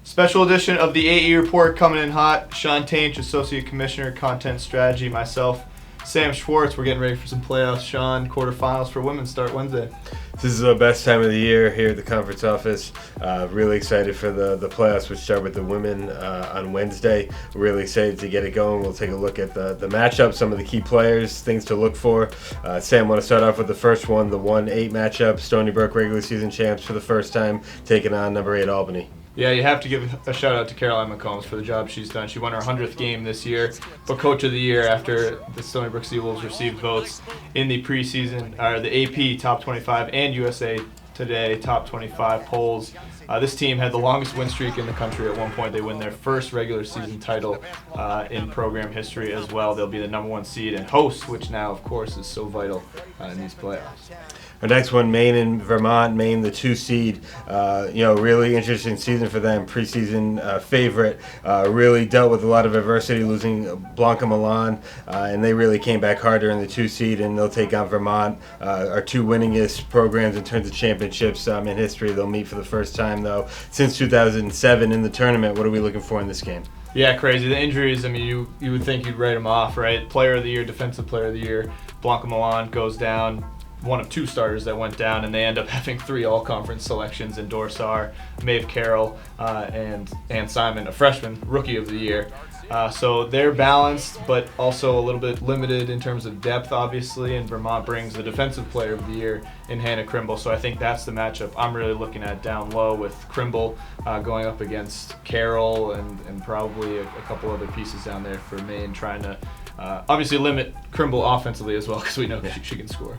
Special edition of the AE Report coming in hot. Sean Tainch, Associate Commissioner, Content Strategy. Myself, Sam Schwartz. We're getting ready for some playoffs. Sean, quarterfinals for women start Wednesday. This is the best time of the year here at the conference office. Really excited for the playoffs, which start with the women on Wednesday. Really excited to get it going. We'll take a look at the matchup, some of the key players, things to look for. Sam, want to start off with the first one, the 1-8 matchup. Stony Brook regular season champs for the first time, taking on number 8 Albany. Yeah, you have to give a shout out to Caroline McCombs for the job she's done. She won her 100th game this year, but Coach of the Year after the Stony Brook Seawolves received votes in the preseason, or the AP Top 25 and USA Today Top 25 polls. This team had the longest win streak in the country. At one point, they win their first regular season title in program history as well. They'll be the number 1 seed and host, which now, of course, is so vital in these playoffs. Our next one, Maine and Vermont. Maine, the 2 seed. Really interesting season for them. Preseason favorite. Really dealt with a lot of adversity, losing Blanca Milan, and they really came back harder in the 2 seed, and they'll take on Vermont, our 2 winningest programs in terms of championships in history. They'll meet for the first time, though, since 2007 in the tournament. What are we looking for in this game? Yeah, crazy. The injuries, I mean, you would think you'd write them off, right? Player of the Year, Defensive Player of the Year. Blanca Milan goes down. One of 2 starters that went down, and they end up having 3 all-conference selections in Dorsar, Maeve Carroll, and Ann Simon, a freshman, Rookie of the Year. So they're balanced, but also a little bit limited in terms of depth, obviously, and Vermont brings the Defensive Player of the Year in Hannah Krimble. So I think that's the matchup I'm really looking at down low, with Krimble going up against Carroll and probably a couple other pieces down there for Maine, trying to obviously limit Krimble offensively as well, because we know she can score.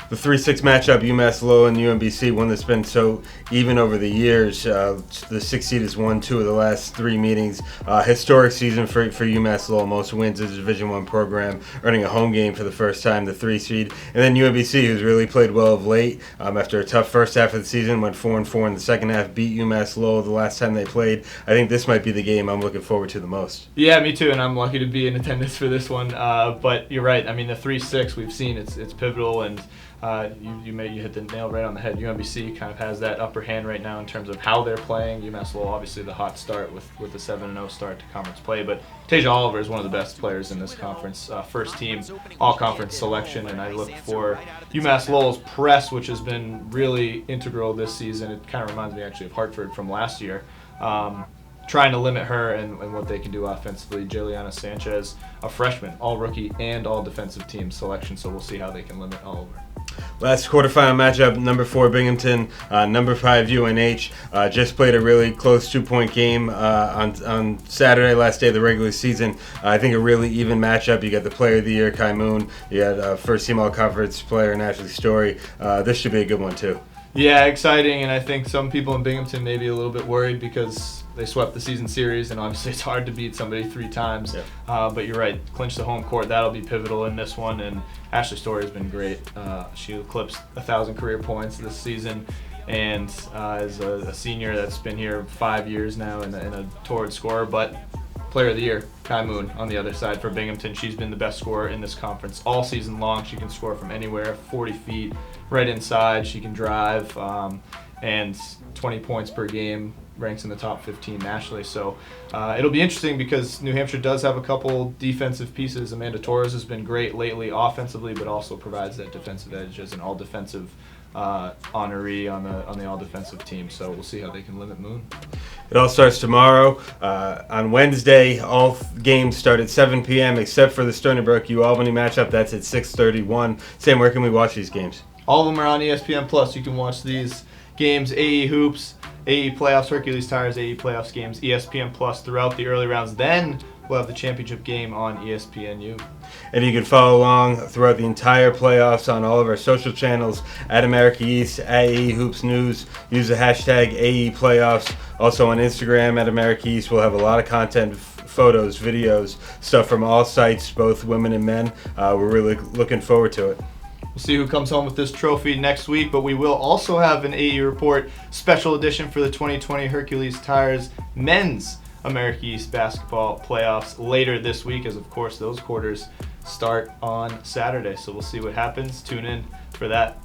The 3-6 matchup, UMass Lowell and UMBC, one that's been so even over the years. The 6 seed has won 2 of the last 3 meetings. Historic season for UMass Lowell, most wins as a Division I program, earning a home game for the first time, the 3 seed. And then UMBC, who's really played well of late. After a tough first half of the season, went 4-4 in the second half, beat UMass Lowell the last time they played. I think this might be the game I'm looking forward to the most. Yeah, me too, and I'm lucky to be in attendance for this one. But you're right. I mean, the 3-6 we've seen, it's pivotal, and you hit the nail right on the head. UMBC kind of has that upper hand right now in terms of how they're playing. UMass Lowell, obviously the hot start with the 7-0 start to conference play, but Tasia Oliver is one of the best players in this conference. First team all-conference selection, and I look for UMass Lowell's press, which has been really integral this season. It kind of reminds me actually of Hartford from last year. Trying to limit her and what they can do offensively. Juliana Sanchez, a freshman, all rookie and all defensive team selection, so we'll see how they can limit Oliver. Last quarterfinal matchup, number 4 Binghamton, number 5 UNH. Just played a really close 2-point game on Saturday, last day of the regular season. I think a really even matchup. You got the Player of the Year, Kai Moon. You got first team all-conference player, Ashley Story. This should be a good one too. Yeah, exciting, and I think some people in Binghamton may be a little bit worried because they swept the season series, and obviously it's hard to beat somebody 3 times. Yeah. But you're right, clinch the home court. That'll be pivotal in this one, and Ashley Story has been great. She eclipsed 1,000 career points this season, and is a senior that's been here 5 years now and a torrid scorer. But Player of the Year, Kai Moon, on the other side for Binghamton. She's been the best scorer in this conference all season long. She can score from anywhere, 40 feet, right inside. She can drive, and 20 points per game, ranks in the top 15 nationally. So it'll be interesting because New Hampshire does have a couple defensive pieces. Amanda Torres has been great lately offensively, but also provides that defensive edge as an all-defensive honoree on the all-defensive team. So we'll see how they can limit Moon. It all starts tomorrow. On Wednesday, all games start at 7 p.m. except for the Stony Brook U-Albany matchup. That's at 6:31. Sam, where can we watch these games? All of them are on ESPN+. You can watch these games, AE Hoops, AE Playoffs, Hercules Tires, AE Playoffs games, ESPN+ throughout the early rounds. Then we'll have the championship game on ESPNU. And you can follow along throughout the entire playoffs on all of our social channels at America East, at AE Hoops News. Use the hashtag AE Playoffs. Also on Instagram at America East, we'll have a lot of content, photos, videos, stuff from all sites, both women and men. We're really looking forward to it. We'll see who comes home with this trophy next week, but we will also have an AE Report special edition for the 2020 Hercules Tires men's America East basketball playoffs later this week, as of course those quarters start on Saturday. So we'll see what happens. Tune in for that.